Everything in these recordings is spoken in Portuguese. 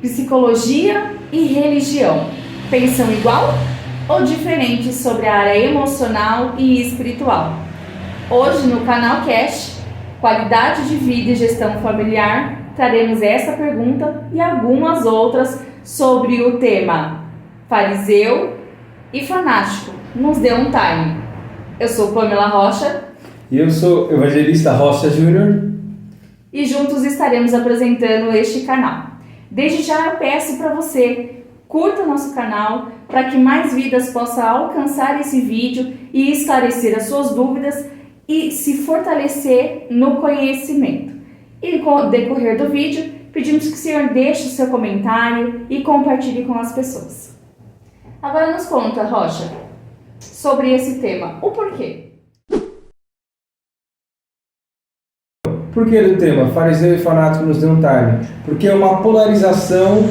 Psicologia e religião pensam igual ou diferente sobre a área emocional e espiritual? Hoje no canal Cast, Qualidade de Vida e Gestão Familiar, traremos essa pergunta e algumas outras sobre o tema fariseu e fanático. Nos dê um time. Eu sou Pamela Rocha. E eu sou Evangelista Rocha Júnior. E juntos estaremos apresentando este canal. Desde já eu peço para você, curta o nosso canal para que mais vidas possam alcançar esse vídeo e esclarecer as suas dúvidas e se fortalecer no conhecimento. E com o decorrer do vídeo, pedimos que o Senhor deixe o seu comentário e compartilhe com as pessoas. Agora nos conta, Rocha, sobre esse tema, o porquê? Por que do tema fariseu e fanático nos deu um time? Porque é uma polarização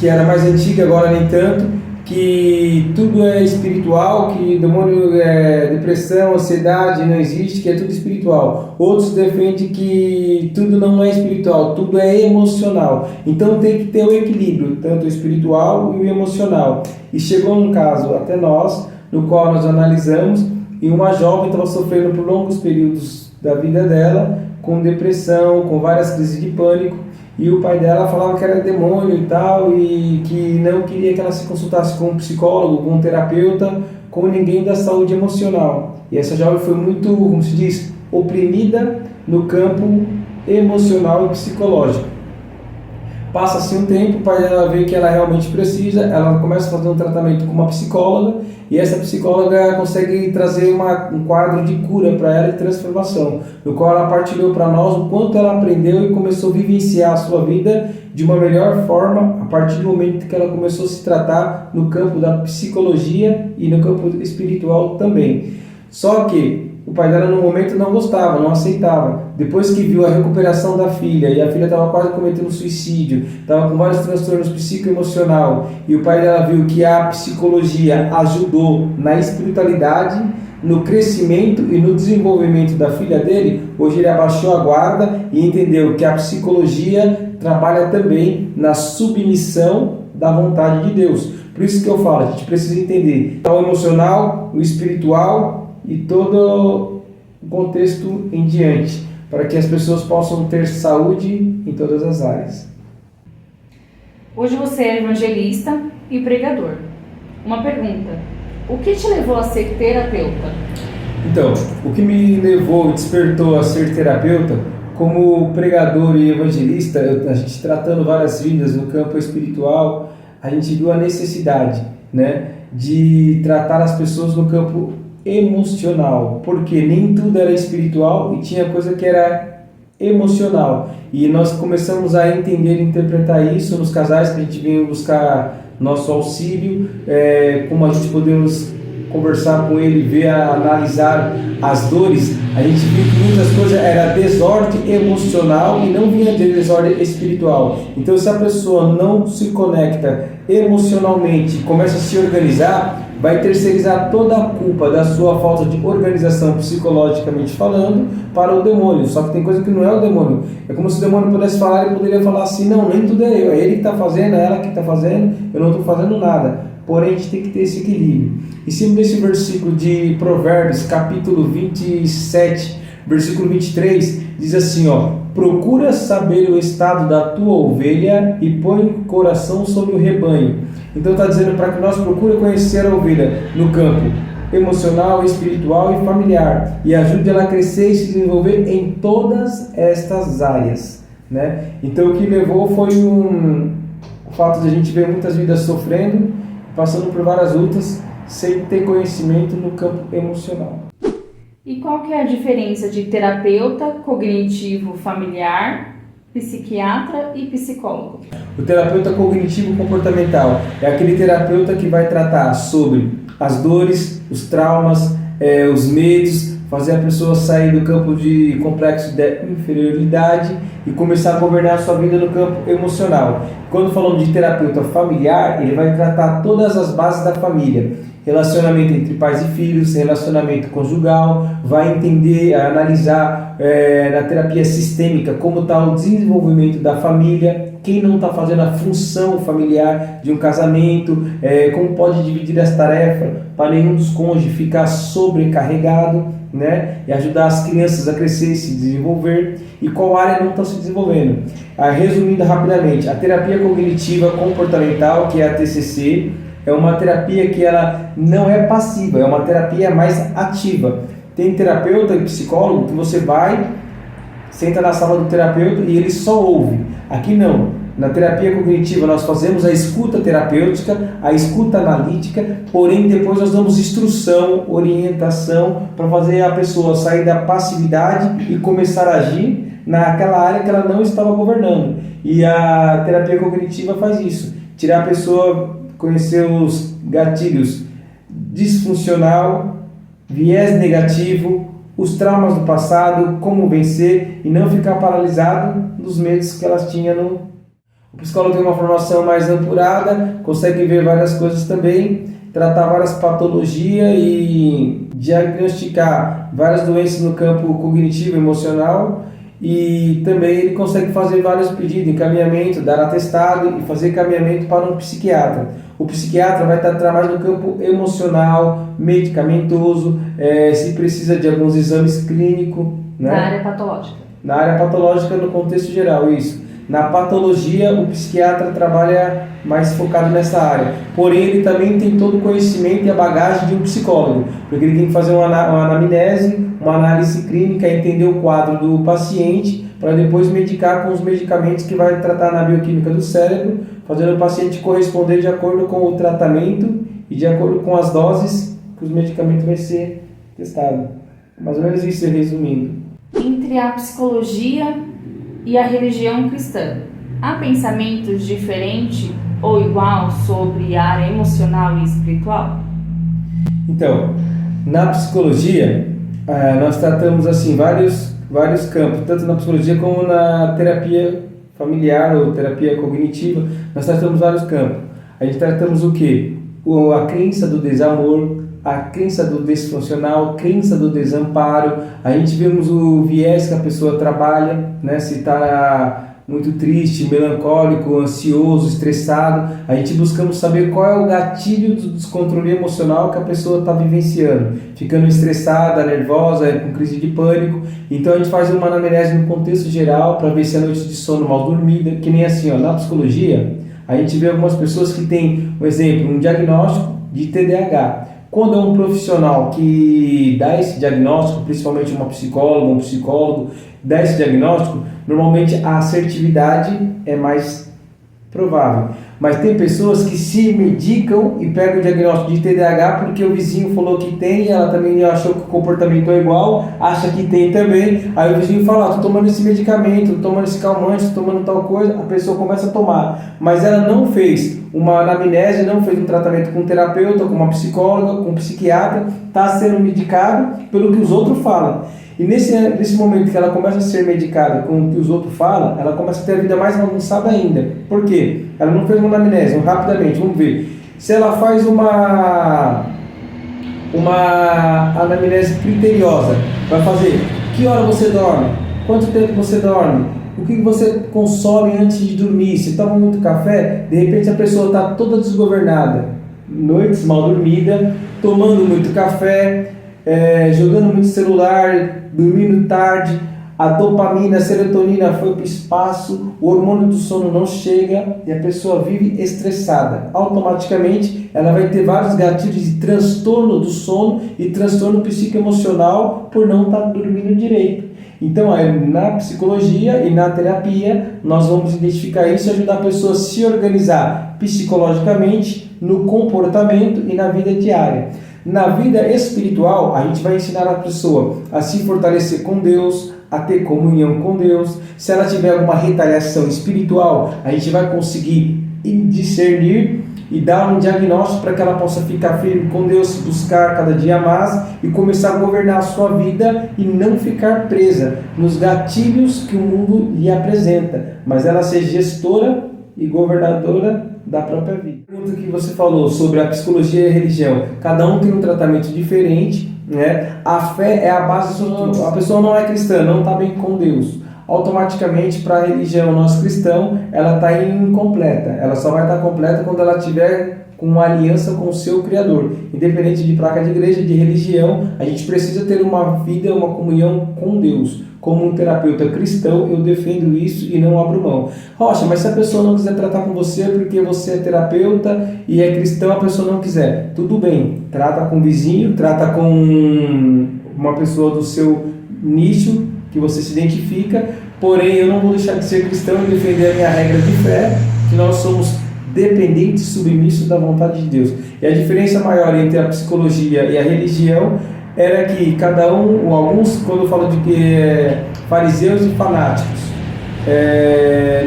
que era mais antiga, agora nem tanto, que tudo é espiritual, que demônio é depressão, ansiedade, não existe, que é tudo espiritual. Outros defendem que tudo não é espiritual, tudo é emocional. Então tem que ter o equilíbrio, tanto o espiritual e o emocional. E chegou um caso até nós, no qual nós analisamos, e uma jovem estava sofrendo por longos períodos da vida dela, com depressão, com várias crises de pânico, e o pai dela falava que era demônio e tal, e que não queria que ela se consultasse com um psicólogo, com um terapeuta, com ninguém da saúde emocional. E essa jovem foi muito, como se diz, oprimida no campo emocional e psicológico. Passa-se um tempo, o pai dela vê que ela realmente precisa, ela começa a fazer um tratamento com uma psicóloga, e essa psicóloga consegue trazer um quadro de cura para ela e transformação, no qual ela partilhou para nós o quanto ela aprendeu e começou a vivenciar a sua vida de uma melhor forma a partir do momento que ela começou a se tratar no campo da psicologia e no campo espiritual também. Só que o pai dela no momento não gostava, não aceitava. Depois que viu a recuperação da filha, e a filha estava quase cometendo suicídio, estava com vários transtornos psicoemocional, e o pai dela viu que a psicologia ajudou na espiritualidade, no crescimento e no desenvolvimento da filha dele, hoje ele abaixou a guarda e entendeu que a psicologia trabalha também na submissão da vontade de Deus. Por isso que eu falo, a gente precisa entender o emocional, o espiritual e todo o contexto em diante, para que as pessoas possam ter saúde em todas as áreas. Hoje você é evangelista e pregador. Uma pergunta: o que te levou a ser terapeuta? Então, o que me levou e despertou a ser terapeuta, como pregador e evangelista, a gente tratando várias vidas no campo espiritual, a gente viu a necessidade, de tratar as pessoas no campo emocional, porque nem tudo era espiritual e tinha coisa que era emocional, e nós começamos a entender e interpretar isso nos casais que a gente vinha buscar nosso auxílio, como a gente podemos conversar com ele, ver, analisar as dores. A gente viu que muitas coisas era desordem emocional e não vinha de desordem espiritual. Então se a pessoa não se conecta emocionalmente, começa a se organizar, vai terceirizar toda a culpa da sua falta de organização psicologicamente falando para o demônio. Só que tem coisa que não é o demônio. É como se o demônio pudesse falar, ele poderia falar assim: não, nem tudo é eu, é ele que está fazendo, é ela que está fazendo, eu não estou fazendo nada. Porém, a gente tem que ter esse equilíbrio. Em cima desse versículo de Provérbios, capítulo 27, versículo 23, diz assim, procura saber o estado da tua ovelha e põe o coração sobre o rebanho. Então está dizendo para que nós procuremos conhecer a ovelha no campo emocional, espiritual e familiar, e ajude ela a crescer e se desenvolver em todas estas áreas, Então o que levou foi o fato de a gente ver muitas vidas sofrendo, passando por várias lutas, sem ter conhecimento no campo emocional. E qual que é a diferença de terapeuta cognitivo familiar, psiquiatra e psicólogo? O terapeuta cognitivo comportamental é aquele terapeuta que vai tratar sobre as dores, os traumas, os medos, fazer a pessoa sair do campo de complexo de inferioridade e começar a governar a sua vida no campo emocional. Quando falamos de terapeuta familiar, ele vai tratar todas as bases da família. Relacionamento entre pais e filhos, relacionamento conjugal, vai entender, analisar na terapia sistêmica como está o desenvolvimento da família, quem não está fazendo a função familiar de um casamento, como pode dividir essa tarefa para nenhum dos cônjuges ficar sobrecarregado, né? E ajudar as crianças a crescer e se desenvolver, e qual área não está se desenvolvendo. Resumindo rapidamente, a terapia cognitiva comportamental, que é a TCC, é uma terapia que ela não é passiva, é uma terapia mais ativa. Tem terapeuta e psicólogo que você vai, senta na sala do terapeuta e ele só ouve. Aqui não. Na terapia cognitiva nós fazemos a escuta terapêutica, a escuta analítica, porém depois nós damos instrução, orientação para fazer a pessoa sair da passividade e começar a agir naquela área que ela não estava governando. E a terapia cognitiva faz isso, tirar a pessoa, conhecer os gatilhos disfuncional, viés negativo, os traumas do passado, como vencer e não ficar paralisado nos medos que elas tinham. O psicólogo tem uma formação mais apurada, consegue ver várias coisas também, tratar várias patologias e diagnosticar várias doenças no campo cognitivo e emocional, e também ele consegue fazer vários pedidos, encaminhamento, dar atestado e fazer encaminhamento para um psiquiatra. O psiquiatra vai tratar mais no campo emocional, medicamentoso, se precisa de alguns exames clínicos. Né? Na área patológica. Na área patológica, no contexto geral, isso. Na patologia, o psiquiatra trabalha mais focado nessa área. Porém, ele também tem todo o conhecimento e a bagagem de um psicólogo, porque ele tem que fazer uma anamnese, uma análise clínica, entender o quadro do paciente, para depois medicar com os medicamentos que vai tratar na bioquímica do cérebro, fazendo o paciente corresponder de acordo com o tratamento e de acordo com as doses que os medicamentos vai ser testado. Mais ou menos isso, resumindo. Entre a psicologia e a religião cristã, há pensamentos diferentes ou igual sobre a área emocional e espiritual? Então, na psicologia, nós tratamos assim vários campos, tanto na psicologia como na terapia familiar ou terapia cognitiva, nós tratamos vários campos. A gente tratamos o quê? A crença do desamor, a crença do disfuncional, a crença do desamparo. A gente vemos o viés que a pessoa trabalha, né? Se está muito triste, melancólico, ansioso, estressado. A gente buscamos saber qual é o gatilho do descontrole emocional que a pessoa está vivenciando, ficando estressada, nervosa, com crise de pânico. Então a gente faz uma anamnese no contexto geral para ver se a noite de sono mal dormida, que nem assim, na psicologia, a gente vê algumas pessoas que têm, por exemplo, um diagnóstico de TDAH. Quando é um profissional que dá esse diagnóstico, principalmente uma psicóloga, um psicólogo, dá esse diagnóstico, normalmente a assertividade é mais provável. Mas tem pessoas que se medicam e pegam o diagnóstico de TDAH porque o vizinho falou que tem e ela também achou que o comportamento é igual, acha que tem também. Aí o vizinho fala, tô tomando esse medicamento, tô tomando esse calmante, tô tomando tal coisa, a pessoa começa a tomar. Mas ela não fez uma anamnese, não fez um tratamento com um terapeuta, com uma psicóloga, com um psiquiatra, está sendo medicado pelo que os outros falam. E nesse momento que ela começa a ser medicada com o que os outros falam, ela começa a ter a vida mais bagunçada ainda. Por quê? Ela não fez uma anamnese, rapidamente, vamos ver. Se ela faz uma anamnese criteriosa, vai fazer que hora você dorme, quanto tempo você dorme, o que você consome antes de dormir, se toma muito café, de repente a pessoa está toda desgovernada, noites mal dormida, tomando muito café, jogando muito celular, dormindo tarde, a dopamina, a serotonina foi para o espaço, o hormônio do sono não chega e a pessoa vive estressada. Automaticamente ela vai ter vários gatilhos de transtorno do sono e transtorno psicoemocional por não estar dormindo direito. Então, na psicologia e na terapia, nós vamos identificar isso e ajudar a pessoa a se organizar psicologicamente, no comportamento e na vida diária. Na vida espiritual, a gente vai ensinar a pessoa a se fortalecer com Deus, a ter comunhão com Deus. Se ela tiver alguma retaliação espiritual, a gente vai conseguir discernir e dar um diagnóstico para que ela possa ficar firme com Deus, buscar cada dia mais e começar a governar a sua vida e não ficar presa nos gatilhos que o mundo lhe apresenta, mas ela ser gestora e governadora da própria vida. A pergunta que você falou sobre a psicologia e a religião, cada um tem um tratamento diferente, né? A fé é a base, a pessoa não é cristã, não está bem com Deus. automaticamente para a religião nosso cristão, ela está incompleta. Ela só vai estar completa quando ela tiver com uma aliança com o seu Criador. Independente de placa de igreja, de religião, a gente precisa ter uma vida, uma comunhão com Deus. Como um terapeuta cristão, eu defendo isso e não abro mão. Rocha, mas se a pessoa não quiser tratar com você porque você é terapeuta e é cristão, a pessoa não quiser. Tudo bem, trata com o vizinho, trata com uma pessoa do seu nicho, que você se identifica, porém eu não vou deixar de ser cristão e defender a minha regra de fé, que nós somos dependentes e submissos da vontade de Deus. E a diferença maior entre a psicologia e a religião era que cada um, ou alguns, quando eu falo de fariseus e fanáticos,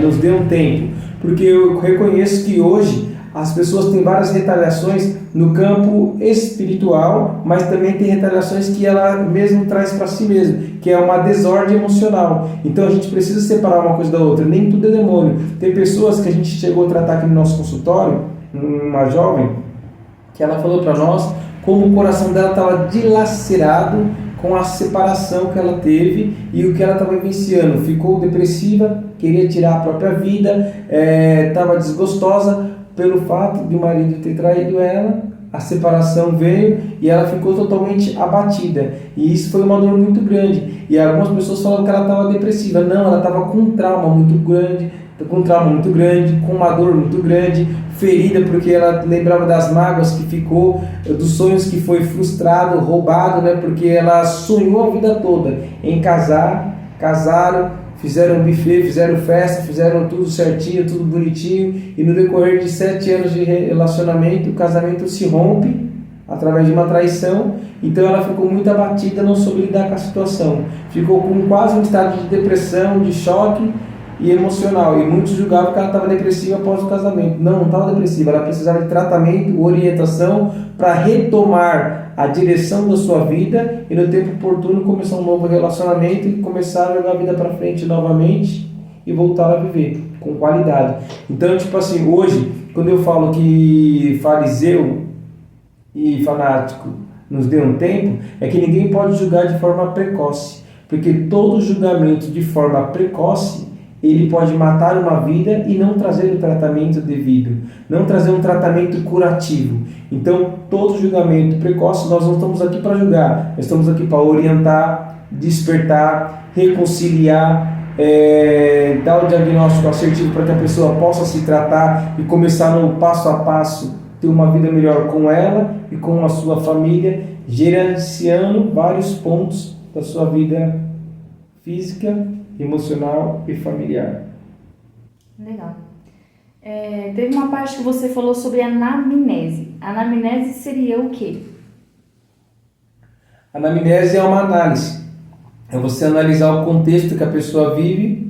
nos deu um tempo, porque eu reconheço que hoje as pessoas têm várias retaliações no campo espiritual, mas também tem retaliações que ela mesmo traz para si mesma, que é uma desordem emocional. Então a gente precisa separar uma coisa da outra, nem tudo é demônio. Tem pessoas que a gente chegou a tratar aqui no nosso consultório, uma jovem, que ela falou para nós como o coração dela estava dilacerado com a separação que ela teve e o que ela estava vivenciando. Ficou depressiva, queria tirar a própria vida, estava desgostosa pelo fato de o marido ter traído ela, a separação veio e ela ficou totalmente abatida. E isso foi uma dor muito grande. E algumas pessoas falam que ela estava depressiva. Não, ela estava com um trauma muito grande, com uma dor muito grande, ferida porque ela lembrava das mágoas que ficou, dos sonhos que foi frustrado, roubado, né? Porque ela sonhou a vida toda em casaram, fizeram um buffet, fizeram festa, fizeram tudo certinho, tudo bonitinho, e no decorrer de 7 anos de relacionamento, o casamento se rompe através de uma traição. Então ela ficou muito abatida, não soube lidar com a situação, ficou com quase um estado de depressão, de choque e emocional, e muitos julgavam que ela estava depressiva após o casamento. Não estava depressiva, ela precisava de tratamento, orientação para retomar a direção da sua vida e no tempo oportuno começar um novo relacionamento e começar a jogar a vida para frente novamente e voltar a viver com qualidade. Então, tipo assim, hoje, quando eu falo que fariseu e fanático nos deu um tempo, é que ninguém pode julgar de forma precoce, porque todo julgamento de forma precoce ele pode matar uma vida e não trazer o tratamento devido, não trazer um tratamento curativo. Então, todo julgamento precoce, nós não estamos aqui para julgar, nós estamos aqui para orientar, despertar, reconciliar, dar o diagnóstico assertivo para que a pessoa possa se tratar e começar no passo a passo, ter uma vida melhor com ela e com a sua família, gerenciando vários pontos da sua vida física, emocional e familiar. Legal. Teve uma parte que você falou sobre anamnese. Anamnese seria o quê? Anamnese é uma análise. É você analisar o contexto que a pessoa vive,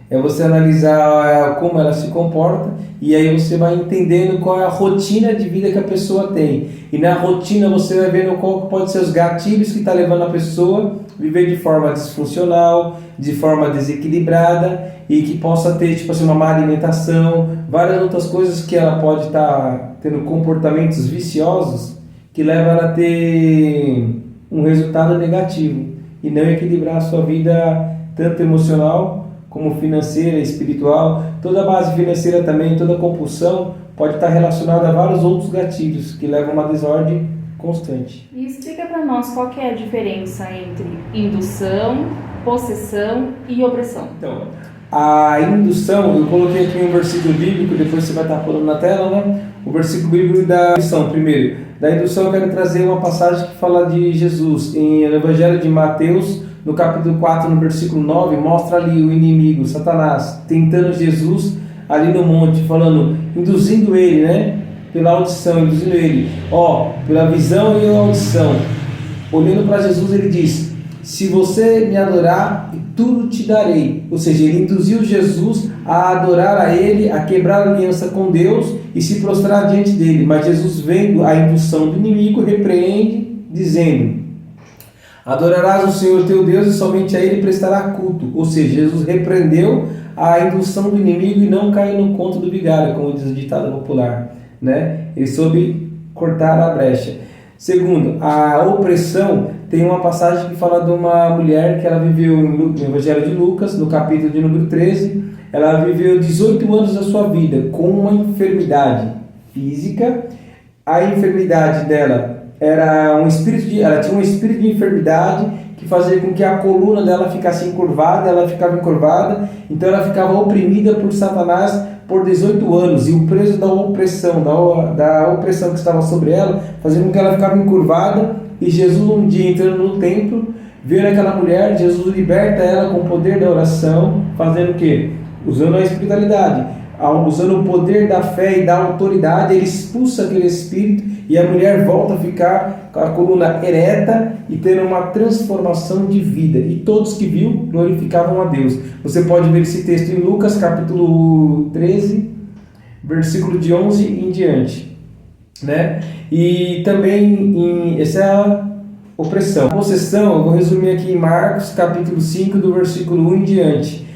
é você analisar como ela se comporta, e aí você vai entendendo qual é a rotina de vida que a pessoa tem. E na rotina você vai vendo qual pode ser os gatilhos que está levando a pessoa a viver de forma disfuncional, de forma desequilibrada, e que possa ter tipo assim, uma má alimentação, várias outras coisas que ela pode estar tendo comportamentos viciosos que levam ela a ter um resultado negativo e não equilibrar a sua vida tanto emocional como financeira, espiritual. Toda a base financeira também, toda a compulsão pode estar relacionada a vários outros gatilhos que levam a uma desordem constante. E explica para nós qual que é a diferença entre indução, possessão e opressão. Então, a indução, eu coloquei aqui um versículo bíblico, depois você vai estar falando na tela, né? O versículo bíblico da indução, primeiro. Da indução eu quero trazer uma passagem que fala de Jesus, no Evangelho de Mateus, no capítulo 4, no versículo 9, mostra ali o inimigo, Satanás, tentando Jesus ali no monte, falando, induzindo ele, né? Pela audição, induzindo ele, pela visão e a audição. Olhando para Jesus, ele diz, se você me adorar, tudo te darei. Ou seja, ele induziu Jesus a adorar a ele, a quebrar a aliança com Deus e se prostrar diante dele. Mas Jesus, vendo a indução do inimigo, repreende, dizendo, adorarás o Senhor teu Deus e somente a ele prestará culto. Ou seja, Jesus repreendeu a indução do inimigo e não caiu no conto do vigário, como diz o ditado popular, né? Ele soube cortar a brecha. Segundo, a opressão tem uma passagem que fala de uma mulher que ela viveu no Evangelho de Lucas, no capítulo de número 13, ela viveu 18 anos da sua vida com uma enfermidade física. A enfermidade dela era ela tinha um espírito de enfermidade que fazia com que a coluna dela ficasse encurvada, ela ficava encurvada, então ela ficava oprimida por Satanás por 18 anos, e o peso da opressão, da opressão que estava sobre ela, fazia com que ela ficava encurvada. E Jesus, um dia entrando no templo, vendo aquela mulher, Jesus liberta ela com o poder da oração, fazendo o quê? Usando a espiritualidade, usando o poder da fé e da autoridade, ele expulsa aquele espírito e a mulher volta a ficar com a coluna ereta e tendo uma transformação de vida. E todos que viu glorificavam a Deus. Você pode ver esse texto em Lucas capítulo 13, versículo de 11 em diante, né? E também essa é a opressão. A possessão, eu vou resumir aqui em Marcos capítulo 5, do versículo 1 em diante.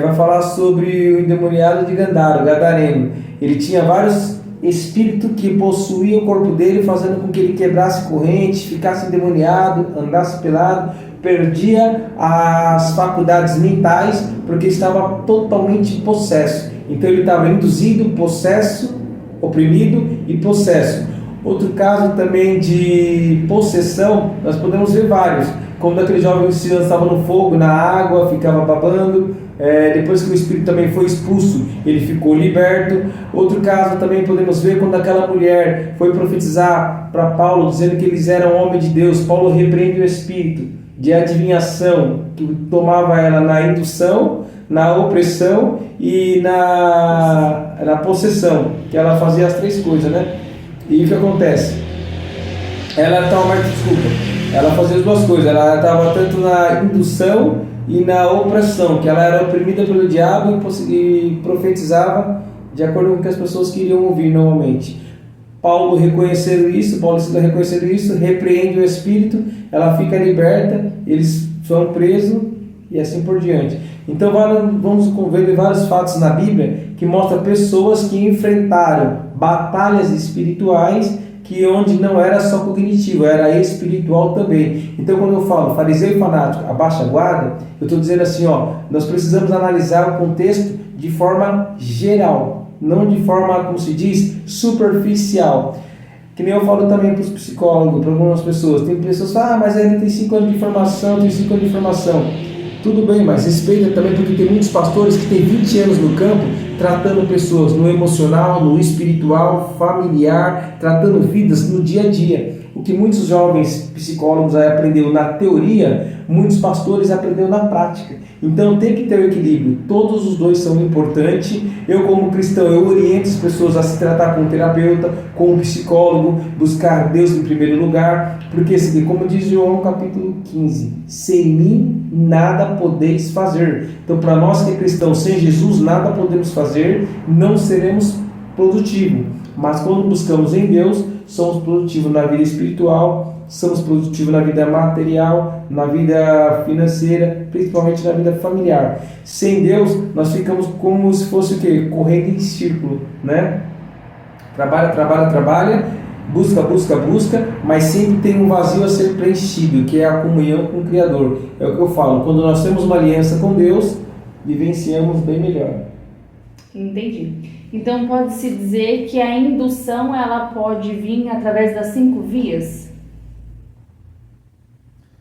Vai falar sobre o endemoniado de Gadara, o gadareno. Ele tinha vários espíritos que possuíam o corpo dele, fazendo com que ele quebrasse corrente, ficasse endemoniado, andasse pelado, perdia as faculdades mentais, porque estava totalmente possesso. Então ele estava induzido, possesso, oprimido e possesso. Outro caso também de possessão, nós podemos ver vários, como daquele jovem que estava no fogo, na água, ficava babando. Depois que o espírito também foi expulso, ele ficou liberto. Outro caso também podemos ver quando aquela mulher foi profetizar para Paulo, dizendo que eles eram homens de Deus. Paulo repreende o espírito de adivinhação que tomava ela na indução, na opressão e na possessão, que ela fazia as três coisas, né? E o que acontece? Ela fazia as duas coisas. Ela estava tanto na indução e na opressão, que ela era oprimida pelo diabo e profetizava de acordo com o que as pessoas queriam ouvir normalmente. Paulo reconhecendo isso, repreende o espírito, ela fica liberta, eles são presos e assim por diante. Então vamos ver vários fatos na Bíblia que mostram pessoas que enfrentaram batalhas espirituais, que onde não era só cognitivo, era espiritual também. Então quando eu falo fariseu e fanático, abaixa a guarda, eu estou dizendo assim, nós precisamos analisar o contexto de forma geral, não de forma, como se diz, superficial. Que nem eu falo também para os psicólogos, para algumas pessoas. Tem pessoas que falam, mas ele tem 5 anos de formação, Tudo bem, mas respeita também, porque tem muitos pastores que têm 20 anos no campo, tratando pessoas no emocional, no espiritual, familiar, tratando vidas no dia a dia. O que muitos jovens psicólogos aprenderam na teoria, muitos pastores aprenderam na prática. Então tem que ter o equilíbrio, todos os dois são importantes. Eu como cristão, eu oriento as pessoas a se tratar com um terapeuta, com um psicólogo, buscar Deus em primeiro lugar, porque como diz João capítulo 15, sem mim nada podeis fazer. Então para nós que é cristão, sem Jesus nada podemos fazer, não seremos produtivos. Mas quando buscamos em Deus, somos produtivos na vida espiritual, somos produtivos na vida material, na vida financeira, principalmente na vida familiar. Sem Deus, nós ficamos como se fosse o quê? Correndo em círculo, né? Trabalha, busca, mas sempre tem um vazio a ser preenchido, que é a comunhão com o Criador. É o que eu falo, quando nós temos uma aliança com Deus, vivenciamos bem melhor. Entendi. Então pode-se dizer que a indução ela pode vir através das 5 vias?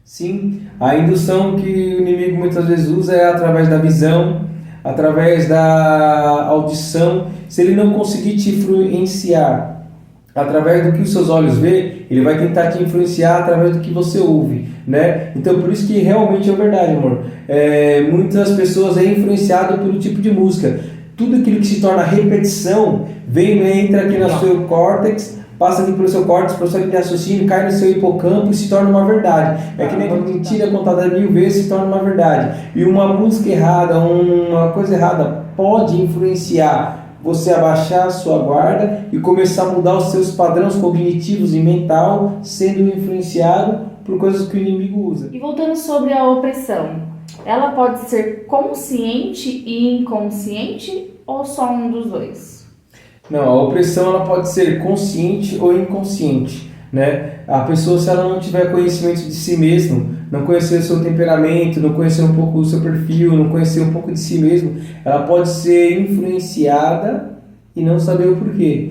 Sim, a indução que o inimigo muitas vezes usa é através da visão, através da audição. Se ele não conseguir te influenciar através do que os seus olhos vê, ele vai tentar te influenciar através do que você ouve, né? Então por isso que realmente é verdade, amor. Muitas pessoas é influenciado pelo tipo de música. Tudo aquilo que se torna repetição entra aqui no seu córtex, passa aqui pelo seu córtex, pelo seu raciocínio, cai no seu hipocampo e se torna uma verdade. É que nem uma mentira contada 1000 vezes se torna uma verdade. E uma música errada, uma coisa errada pode influenciar você a baixar a sua guarda e começar a mudar os seus padrões cognitivos e mental, sendo influenciado por coisas que o inimigo usa. E voltando sobre a opressão, ela pode ser consciente e inconsciente ou só um dos dois? Não, a opressão ela pode ser consciente ou inconsciente. né? A pessoa, se ela não tiver conhecimento de si mesmo, não conhecer o seu temperamento, não conhecer um pouco o seu perfil, não conhecer um pouco de si mesmo, ela pode ser influenciada e não saber o porquê.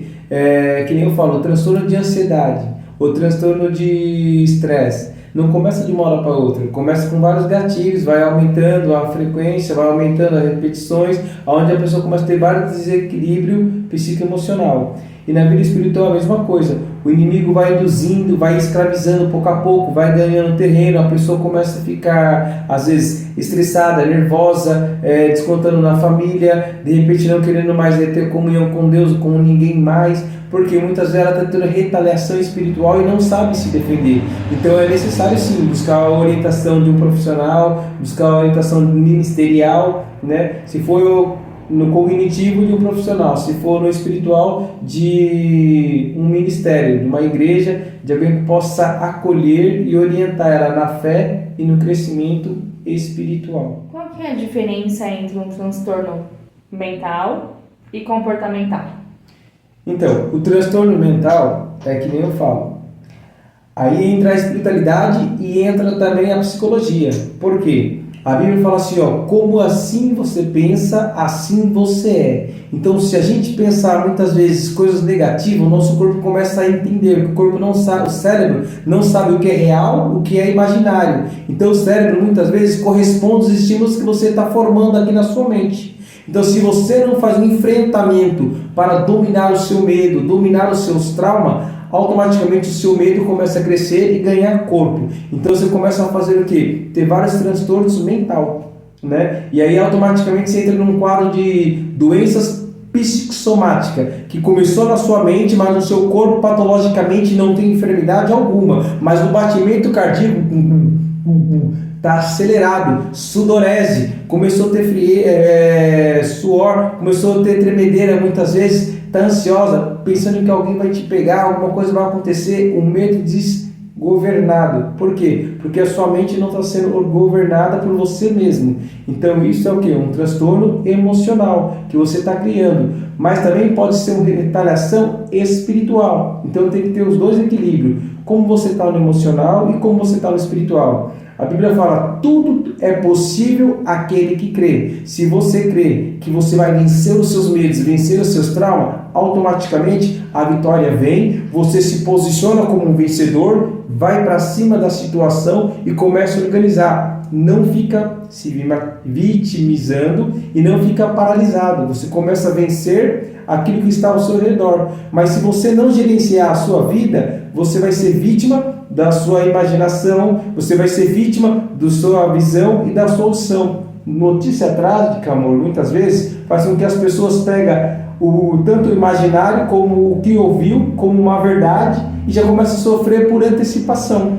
Que nem eu falo, o transtorno de ansiedade, o transtorno de estresse, não começa de uma hora para outra, começa com vários gatilhos, vai aumentando a frequência, vai aumentando as repetições, onde a pessoa começa a ter vários desequilíbrio psicoemocional. E na vida espiritual a mesma coisa, o inimigo vai induzindo, vai escravizando pouco a pouco, vai ganhando terreno, a pessoa começa a ficar, às vezes, estressada, nervosa, descontando na família, de repente não querendo mais ter comunhão com Deus, com ninguém mais, porque muitas vezes ela está tendo retaliação espiritual e não sabe se defender. Então é necessário sim buscar a orientação de um profissional, buscar a orientação ministerial, né? Se for no cognitivo, de um profissional, se for no espiritual, de um ministério, de uma igreja, de alguém que possa acolher e orientar ela na fé e no crescimento espiritual. Qual que é a diferença entre um transtorno mental e comportamental? Então, o transtorno mental é que nem eu falo. Aí entra a espiritualidade e entra também a psicologia. Por quê? A Bíblia fala assim, como assim você pensa, assim você é. Então, se a gente pensar muitas vezes coisas negativas, o nosso corpo começa a entender, o corpo não sabe, o cérebro não sabe o que é real, o que é imaginário. Então, o cérebro muitas vezes corresponde aos estímulos que você está formando aqui na sua mente. Então, se você não faz um enfrentamento para dominar o seu medo, dominar os seus traumas, automaticamente o seu medo começa a crescer e ganhar corpo. Então você começa a fazer o quê? Ter vários transtornos mental, né? E aí automaticamente você entra num quadro de doenças psicossomáticas, que começou na sua mente, mas no seu corpo patologicamente não tem enfermidade alguma, mas o batimento cardíaco está acelerado, sudorese, começou a ter suor, começou a ter tremedeira muitas vezes, está ansiosa, pensando que alguém vai te pegar, alguma coisa vai acontecer, o medo desgovernado. Por quê? Porque a sua mente não está sendo governada por você mesmo. Então isso é o quê? Um transtorno emocional que você está criando. Mas também pode ser uma retaliação espiritual. Então tem que ter os dois equilíbrios. Como você está no emocional e como você está no espiritual. A Bíblia fala, tudo é possível àquele que crê. Se você crê que você vai vencer os seus medos, vencer os seus traumas, automaticamente a vitória vem, você se posiciona como um vencedor, vai para cima da situação e começa a organizar. Não fica se vitimizando e não fica paralisado. Você começa a vencer aquilo que está ao seu redor. Mas se você não gerenciar a sua vida, você vai ser vítima da sua imaginação, você vai ser vítima da sua visão e da sua audição. Notícia trágica, amor, muitas vezes faz com que as pessoas pegam tanto o imaginário como o que ouviu como uma verdade e já começa a sofrer por antecipação,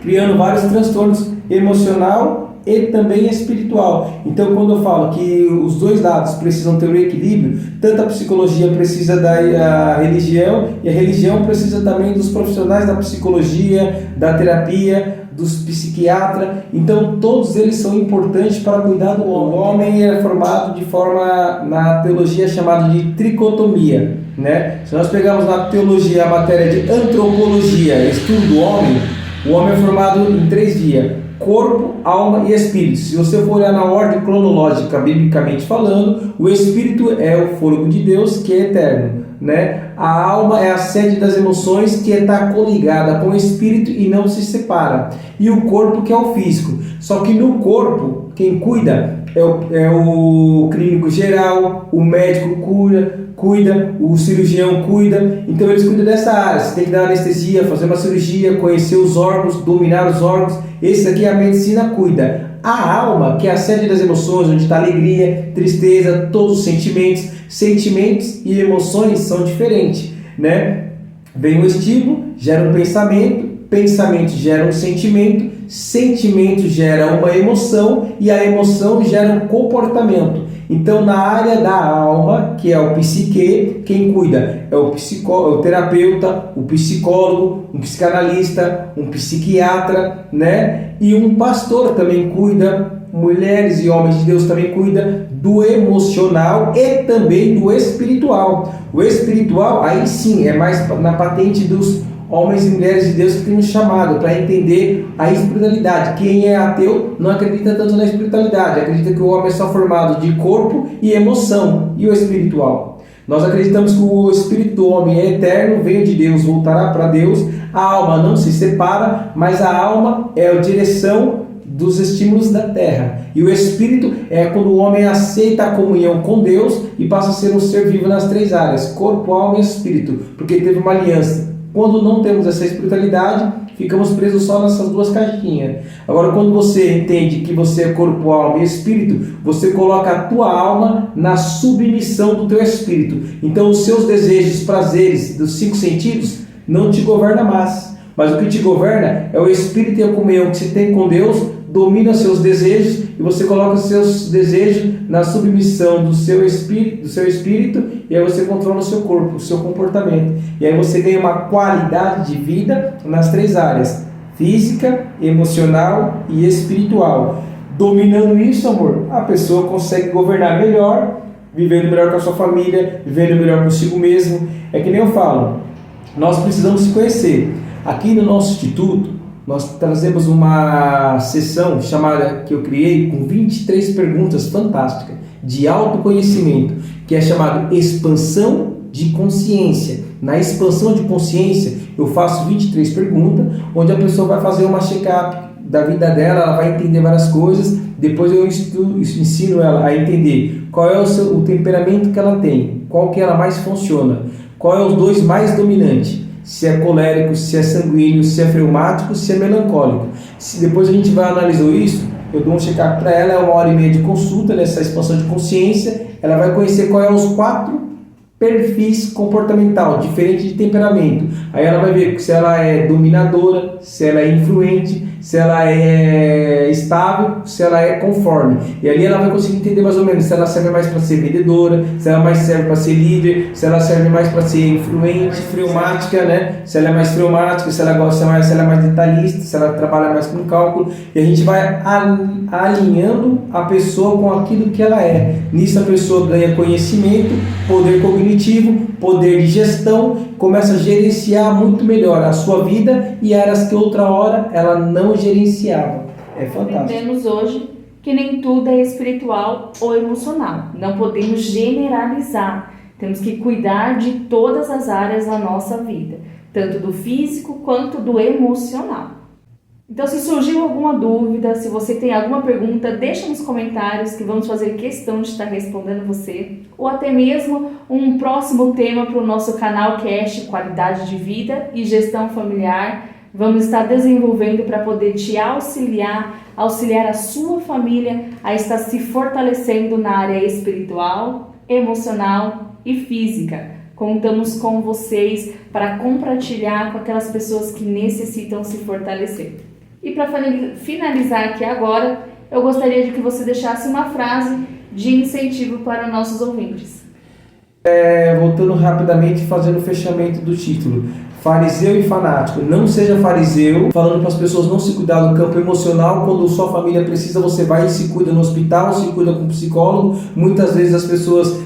criando vários transtornos emocional e também espiritual. Então, quando eu falo que os dois lados precisam ter um equilíbrio, tanto a psicologia precisa da religião e a religião precisa também dos profissionais da psicologia, da terapia, dos psiquiatras. Então, todos eles são importantes para cuidar do homem. O homem é formado de forma, na teologia, chamada de tricotomia, né? Se nós pegarmos na teologia a matéria de antropologia, estudo do homem, o homem é formado em 3 dias: corpo, alma e espírito. Se você for olhar na ordem cronológica, biblicamente falando, o espírito é o fôlego de Deus, que é eterno, né? A alma é a sede das emoções, que está coligada com o espírito e não se separa. E o corpo, que é o físico. Só que no corpo, quem cuida é o clínico geral, o médico cuida, o cirurgião cuida. Então eles cuidam dessa área. Você tem que dar anestesia, fazer uma cirurgia, conhecer os órgãos, dominar os órgãos. Esse aqui a medicina cuida. A alma, que é a sede das emoções, onde está alegria, tristeza, todos os sentimentos. Sentimentos e emoções são diferentes, né? Vem um estímulo, gera um pensamento, pensamento gera um sentimento, sentimento gera uma emoção e a emoção gera um comportamento. Então, na área da alma, que é o psique, quem cuida é o terapeuta, o psicólogo, um psicanalista, um psiquiatra, né? E um pastor também cuida, mulheres e homens de Deus também cuidam do emocional e também do espiritual. O espiritual, aí sim, é mais na patente dos homens e mulheres de Deus que têm um chamado para entender a espiritualidade. Quem é ateu não acredita tanto na espiritualidade, acredita que o homem é só formado de corpo e emoção, e o espiritual. Nós acreditamos que o espírito do homem é eterno, veio de Deus, voltará para Deus, a alma não se separa, mas a alma é a direção dos estímulos da terra. E o espírito é quando o homem aceita a comunhão com Deus e passa a ser um ser vivo nas 3 áreas, corpo, alma e espírito, porque teve uma aliança. Quando não temos essa espiritualidade, ficamos presos só nessas 2 caixinhas. Agora, quando você entende que você é corpo, alma e espírito, você coloca a tua alma na submissão do teu espírito. Então, os seus desejos, prazeres dos 5 sentidos não te governam mais. Mas o que te governa é o espírito e a comunhão que você tem com Deus, domina seus desejos e você coloca os seus desejos na submissão do seu espírito, e aí você controla o seu corpo, o seu comportamento. E aí você ganha uma qualidade de vida nas 3 áreas: física, emocional e espiritual. Dominando isso, amor, a pessoa consegue governar melhor, vivendo melhor com a sua família, vivendo melhor consigo mesmo. É que nem eu falo, nós precisamos se conhecer. Aqui no nosso instituto, nós trazemos uma sessão chamada, que eu criei, com 23 perguntas fantásticas de autoconhecimento, que é chamado Expansão de Consciência. Na expansão de consciência, eu faço 23 perguntas, onde a pessoa vai fazer uma check-up da vida dela, ela vai entender várias coisas. Depois eu ensino ela a entender qual é o temperamento que ela tem, qual que ela mais funciona, qual é os 2 mais dominantes. Se é colérico, se é sanguíneo, se é fleumático, se é melancólico. Se depois a gente vai analisar isso, eu dou um check-up para ela, é 1h30 de consulta, nessa expansão de consciência, ela vai conhecer qual é os 4 perfis comportamental, diferente de temperamento. Aí ela vai ver se ela é dominadora, se ela é influente, se ela é estável, se ela é conforme. E ali ela vai conseguir entender mais ou menos se ela serve mais para ser vendedora, se ela mais serve para ser líder, se ela serve mais para ser influente, fleumática, né? Se ela é mais fleumática, se ela gosta mais, se ela é mais detalhista, se ela trabalha mais com cálculo. E a gente vai alinhando a pessoa com aquilo que ela é. Nisso a pessoa ganha conhecimento, poder cognitivo, poder de gestão, começa a gerenciar muito melhor a sua vida e áreas que outra hora ela não gerenciava. É fantástico. Aprendemos hoje que nem tudo é espiritual ou emocional. Não podemos generalizar. Temos que cuidar de todas as áreas da nossa vida, tanto do físico quanto do emocional. Então, se surgiu alguma dúvida, se você tem alguma pergunta, deixa nos comentários que vamos fazer questão de estar respondendo você, ou até mesmo um próximo tema para o nosso canal Cast Qualidade de Vida e Gestão Familiar. Vamos estar desenvolvendo para poder te auxiliar a sua família a estar se fortalecendo na área espiritual, emocional e física. Contamos com vocês para compartilhar com aquelas pessoas que necessitam se fortalecer. E para finalizar aqui agora, eu gostaria de que você deixasse uma frase de incentivo para nossos ouvintes. Voltando rapidamente, fazendo o fechamento do título. Fariseu e fanático. Não seja fariseu, falando para as pessoas não se cuidar do campo emocional. Quando sua família precisa, você vai e se cuida no hospital, se cuida com um psicólogo. Muitas vezes as pessoas,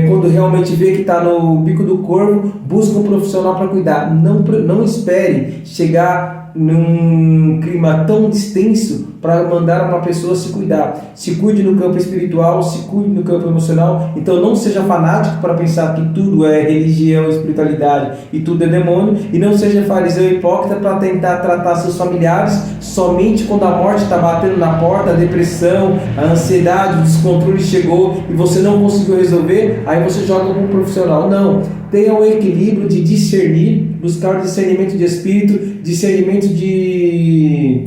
quando realmente vê que está no bico do corvo, buscam um profissional para cuidar. Não espere chegar num clima tão extenso para mandar uma pessoa se cuidar. Se cuide no campo espiritual, se cuide no campo emocional. Então não seja fanático para pensar que tudo é religião, espiritualidade e tudo é demônio, e não seja fariseu hipócrita para tentar tratar seus familiares somente quando a morte está batendo na porta, a depressão, a ansiedade, o descontrole chegou e você não conseguiu resolver, aí você joga com um profissional. Não, tenha um equilíbrio de discernir, buscar o discernimento de espírito, discernimento de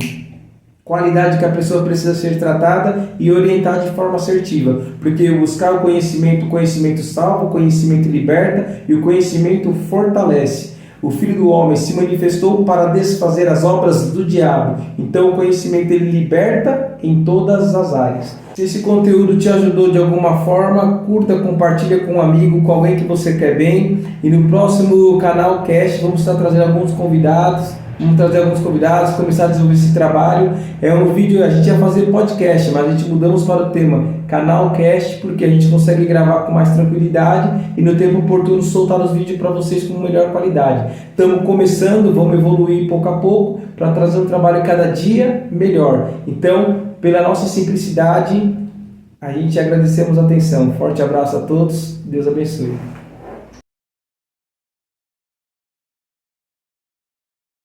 qualidade que a pessoa precisa ser tratada e orientar de forma assertiva, porque buscar o conhecimento salva, o conhecimento liberta e o conhecimento fortalece. O Filho do Homem se manifestou para desfazer as obras do diabo, então o conhecimento ele liberta em todas as áreas. Se esse conteúdo te ajudou de alguma forma, curta, compartilha com um amigo, com alguém que você quer bem, e no próximo canal Cast vamos estar trazendo alguns convidados Vamos trazer alguns convidados, começar a desenvolver esse trabalho. É um vídeo, a gente ia fazer podcast, mas a gente mudamos para o tema Canalcast, porque a gente consegue gravar com mais tranquilidade e no tempo oportuno soltar os vídeos para vocês com melhor qualidade. Estamos começando, vamos evoluir pouco a pouco para trazer um trabalho cada dia melhor. Então, pela nossa simplicidade, a gente agradecemos a atenção. Forte abraço a todos, Deus abençoe.